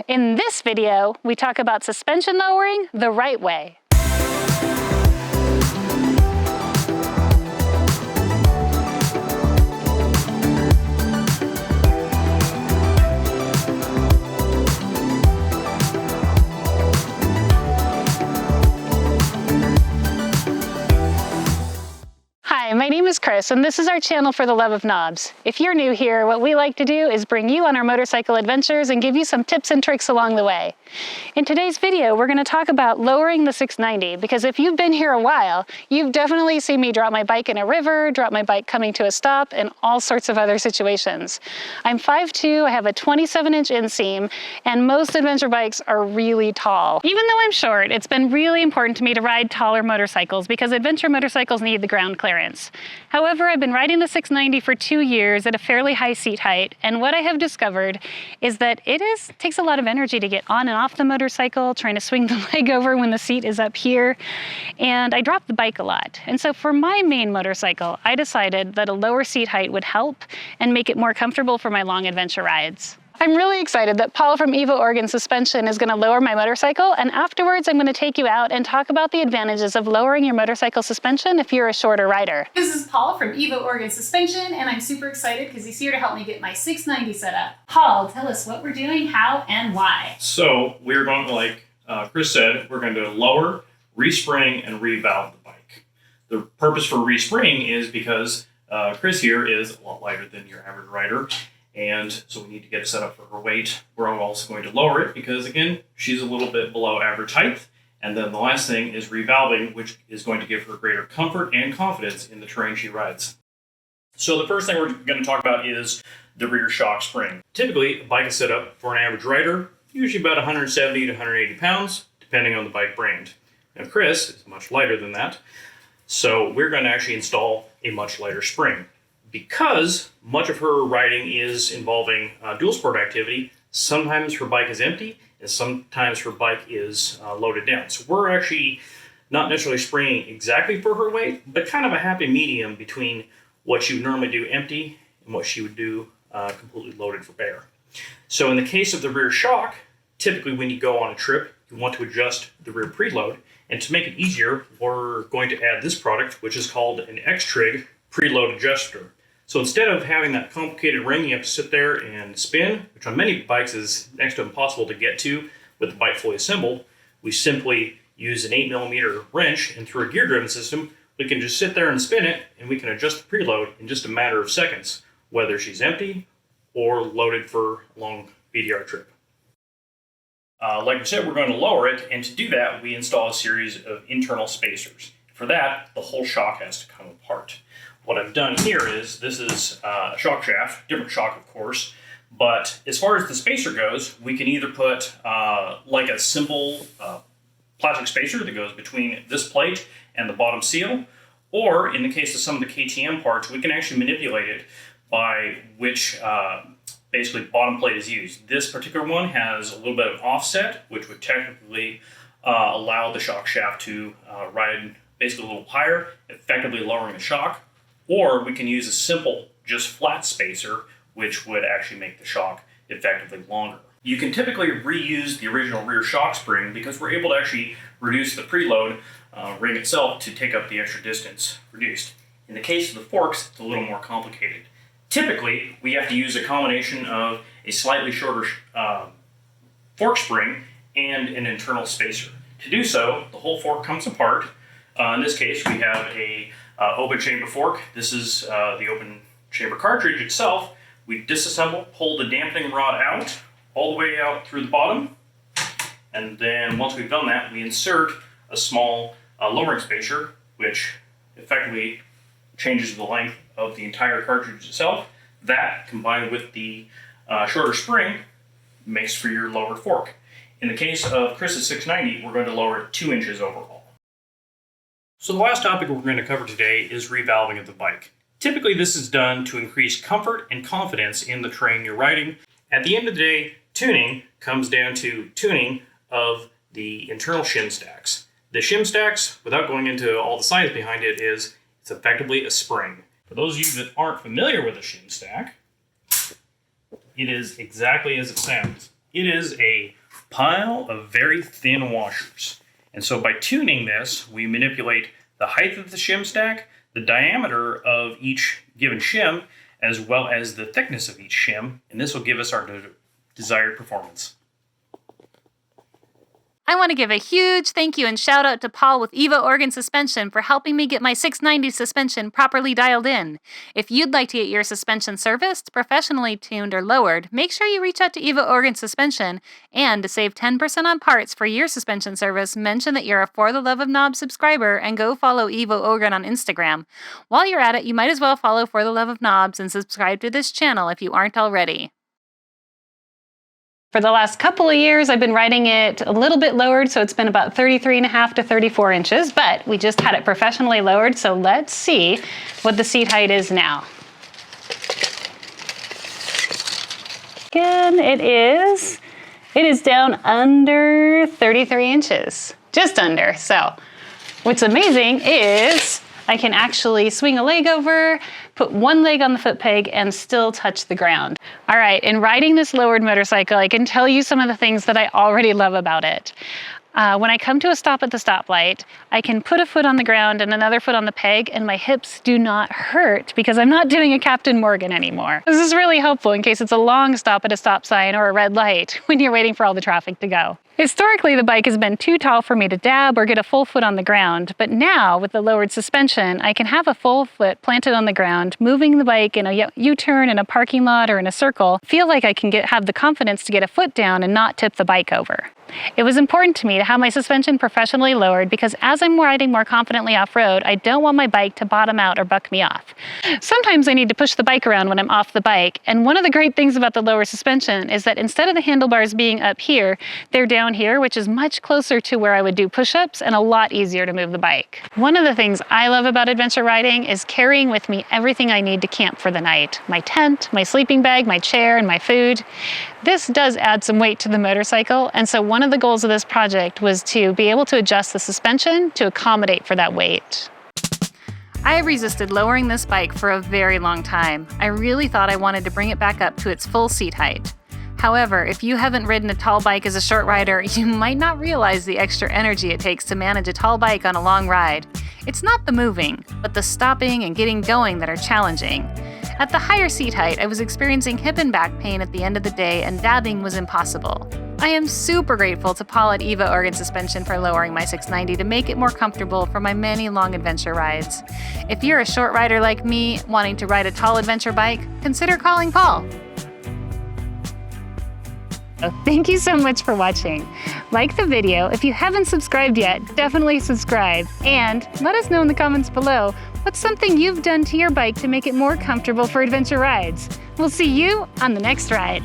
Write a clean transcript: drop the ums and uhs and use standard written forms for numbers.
In this video, we talk about suspension lowering the right way. Hi, my name is Chris, and this is our channel for the love of knobs. If you're new here, what we like to do is bring you on our motorcycle adventures and give you some tips and tricks along the way. In today's video, we're going to talk about lowering the 690, because if you've been here a while, you've definitely seen me drop my bike in a river, drop my bike coming to a stop, and all sorts of other situations. I'm 5'2", I have a 27-inch inseam, and most adventure bikes are really tall. Even though I'm short, it's been really important to me to ride taller motorcycles because adventure motorcycles need the ground clearance. However, I've been riding the 690 for 2 years at a fairly high seat height, and what I have discovered is that it takes a lot of energy to get on and off the motorcycle, trying to swing the leg over when the seat is up here, and I drop the bike a lot. And so for my main motorcycle, I decided that a lower seat height would help and make it more comfortable for my long adventure rides. I'm really excited that Paul from EVO Organ Suspension is going to lower my motorcycle, and afterwards I'm going to take you out and talk about the advantages of lowering your motorcycle suspension if you're a shorter rider. This is Paul from EVO Organ Suspension, and I'm super excited because he's here to help me get my 690 set up. Paul, tell us what we're doing, how, and why. So we're going to, like Chris said, we're going to lower, respring, and revalve the bike. The purpose for respring is because Chris here is a lot lighter than your average rider. And so we need to get it set up for her weight. We're also going to lower it because, again, she's a little bit below average height. And then the last thing is revalving, which is going to give her greater comfort and confidence in the terrain she rides. So the first thing we're going to talk about is the rear shock spring. Typically, a bike is set up for an average rider, usually about 170 to 180 pounds, depending on the bike brand. Now, Chris is much lighter than that, so we're going to actually install a much lighter spring. Because much of her riding is involving dual sport activity, sometimes her bike is empty and sometimes her bike is loaded down. So we're actually not necessarily springing exactly for her weight, but kind of a happy medium between what she would normally do empty and what she would do completely loaded for bear. So in the case of the rear shock, typically when you go on a trip, you want to adjust the rear preload. And to make it easier, we're going to add this product, which is called an X-Trig preload adjuster. So instead of having that complicated ring you have to sit there and spin, which on many bikes is next to impossible to get to with the bike fully assembled, we simply use an 8mm wrench, and through a gear-driven system, we can just sit there and spin it, and we can adjust the preload in just a matter of seconds, whether she's empty or loaded for a long VDR trip. Like I said, we're going to lower it, and to do that, we install a series of internal spacers. For that, the whole shock has to come apart. What I've done here is, this is a shock shaft, different shock of course, but as far as the spacer goes, we can either put like a simple plastic spacer that goes between this plate and the bottom seal, or in the case of some of the KTM parts, we can actually manipulate it by which basically bottom plate is used. This particular one has a little bit of offset, which would technically allow the shock shaft to ride basically a little higher, effectively lowering the shock. Or we can use a simple, just flat spacer, which would actually make the shock effectively longer. You can typically reuse the original rear shock spring because we're able to actually reduce the preload ring itself to take up the extra distance reduced. In the case of the forks, it's a little more complicated. Typically, we have to use a combination of a slightly shorter fork spring and an internal spacer. To do so, the whole fork comes apart. In this case, we have a open chamber fork. This is the open chamber cartridge itself. We disassemble, pull the dampening rod out, all the way out through the bottom. And then once we've done that, we insert a small lowering spacer, which effectively changes the length of the entire cartridge itself. That, combined with the shorter spring, makes for your lower fork. In the case of Chris's 690, we're going to lower it 2 inches overall. So the last topic we're going to cover today is revalving of the bike. Typically this is done to increase comfort and confidence in the terrain you're riding. At the end of the day, tuning comes down to tuning of the internal shim stacks. The shim stacks, without going into all the science behind it, it's effectively a spring. For those of you that aren't familiar with a shim stack, it is exactly as it sounds. It is a pile of very thin washers. And so by tuning this, we manipulate the height of the shim stack, the diameter of each given shim, as well as the thickness of each shim, and this will give us our desired performance. I want to give a huge thank you and shout out to Paul with EVO Organ Suspension for helping me get my 690 suspension properly dialed in. If you'd like to get your suspension serviced, professionally tuned, or lowered, make sure you reach out to EVO Organ Suspension. And to save 10% on parts for your suspension service, mention that you're a For the Love of Knobs subscriber and go follow EVO Organ on Instagram. While you're at it, you might as well follow For the Love of Knobs and subscribe to this channel if you aren't already. For the last couple of years, I've been riding it a little bit lowered, so it's been about 33.5 to 34 inches, but we just had it professionally lowered, so let's see what the seat height is now. Again, it is down under 33 inches, just under. So what's amazing is I can actually swing a leg over, put one leg on the foot peg, and still touch the ground. All right, in riding this lowered motorcycle, I can tell you some of the things that I already love about it. When I come to a stop at the stoplight, I can put a foot on the ground and another foot on the peg, and my hips do not hurt because I'm not doing a Captain Morgan anymore. This is really helpful in case it's a long stop at a stop sign or a red light when you're waiting for all the traffic to go. Historically, the bike has been too tall for me to dab or get a full foot on the ground, but now with the lowered suspension, I can have a full foot planted on the ground, moving the bike in a U-turn in a parking lot or in a circle, feel like I can have the confidence to get a foot down and not tip the bike over. It was important to me to have my suspension professionally lowered because as I'm riding more confidently off-road, I don't want my bike to bottom out or buck me off. Sometimes I need to push the bike around when I'm off the bike, and one of the great things about the lower suspension is that instead of the handlebars being up here, they're down here, which is much closer to where I would do push-ups and a lot easier to move the bike. One of the things I love about adventure riding is carrying with me everything I need to camp for the night. My tent, my sleeping bag, my chair, and my food. This does add some weight to the motorcycle, and so one of the goals of this project was to be able to adjust the suspension to accommodate for that weight. I have resisted lowering this bike for a very long time. I really thought I wanted to bring it back up to its full seat height. However, if you haven't ridden a tall bike as a short rider, you might not realize the extra energy it takes to manage a tall bike on a long ride. It's not the moving, but the stopping and getting going that are challenging. At the higher seat height, I was experiencing hip and back pain at the end of the day, and dabbing was impossible. I am super grateful to Paul at EVO Organ Suspension for lowering my 690 to make it more comfortable for my many long adventure rides. If you're a short rider like me, wanting to ride a tall adventure bike, consider calling Paul. Thank you so much for watching. Like the video. If you haven't subscribed yet, definitely subscribe. And let us know in the comments below what's something you've done to your bike to make it more comfortable for adventure rides. We'll see you on the next ride.